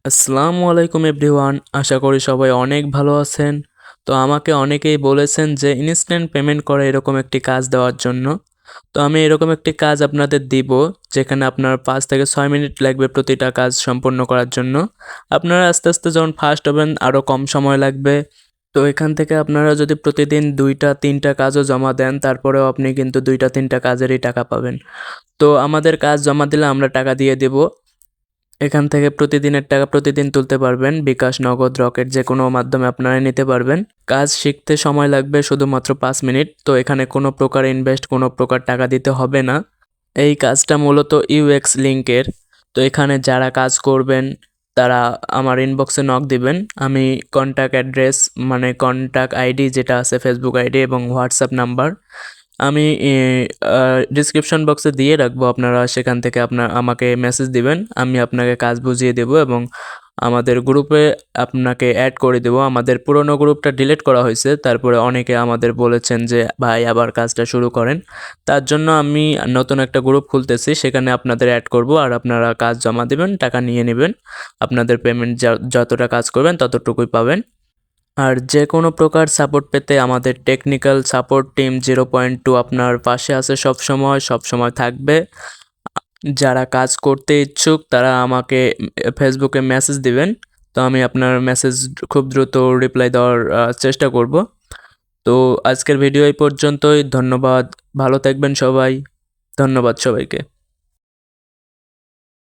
আসসালামু আলাইকুম এভরিওয়ান, আশা করি সবাই অনেক ভালো আছেন। তো আমাকে অনেকেই বলেছেন যে ইনস্ট্যান্ট পেমেন্ট করে এরকম একটি কাজ দেওয়ার জন্য। তো আমি এরকম একটি কাজ আপনাদের দিব, যেখানে আপনার 5 থেকে 6 মিনিট লাগবে প্রতিটা কাজ সম্পূর্ণ করার জন্য। আপনারা আস্তে আস্তে যখন ফার্স্ট হবেন আরও কম সময় লাগবে। তো এখান থেকে আপনারা যদি প্রতিদিন 2টা 3টা কাজও জমা দেন, তারপরেও আপনি কিন্তু 2টা 3টা কাজেরই টাকা পাবেন। তো আমাদের কাজ জমা দিলে আমরা টাকা দিয়ে দেব। এখান থেকে প্রতিদিনের টাকা প্রতিদিন তুলতে পারবেন। বিকাশ, নগদ, রকেট যে কোনো মাধ্যমে আপনারা নিতে পারবেন। কাজ শিখতে সময় লাগবে শুধুমাত্র 5 মিনিট। তো এখানে কোনো প্রকার ইনভেস্ট, কোনো প্রকার টাকা দিতে হবে না। এই কাজটা মূলত ইউএক্স লিঙ্কের। তো এখানে যারা কাজ করবেন তারা আমার ইনবক্সে নক দিবেন। আমি কন্ট্যাক্ট অ্যাড্রেস, মানে কন্ট্যাক্ট আইডি যেটা আছে, ফেসবুক আইডি এবং হোয়াটসঅ্যাপ নাম্বার আমি ডিসক্রিপশন বক্সে দিয়ে রাখবো। আপনারা সেখান থেকে আমাকে মেসেজ দিবেন, আমি আপনাকে কাজ বুঝিয়ে দেব এবং আমাদের গ্রুপে আপনাকে অ্যাড করে দেব। আমাদের পুরনো গ্রুপটা ডিলিট করা হয়েছে, তারপরে অনেকে আমাদের বলেছেন যে ভাই আবার কাজটা শুরু করেন। তার জন্য আমি নতুন একটা গ্রুপ খুলতেছি, সেখানে আপনাদের অ্যাড করব আর আপনারা কাজ জমা দেবেন, টাকা নিয়ে নেবেন। আপনাদের পেমেন্ট যতটা কাজ করবেন ততটুকুই পাবেন। আর যে কোনো প্রকার সাপোর্ট পেতে আমাদের টেকনিক্যাল সাপোর্ট টিম 0.2 আপনার পাশে আছে, সব সময় থাকবে। যারা কাজ করতে ইচ্ছুক তারা আমাকে ফেসবুকে মেসেজ দিবেন। তো আমি আপনার মেসেজ খুব দ্রুত রিপ্লাই দেওয়ার চেষ্টা করব। তো আজকের ভিডিও এই পর্যন্তই। ধন্যবাদ, ভালো থাকবেন সবাই। ধন্যবাদ সবাইকে।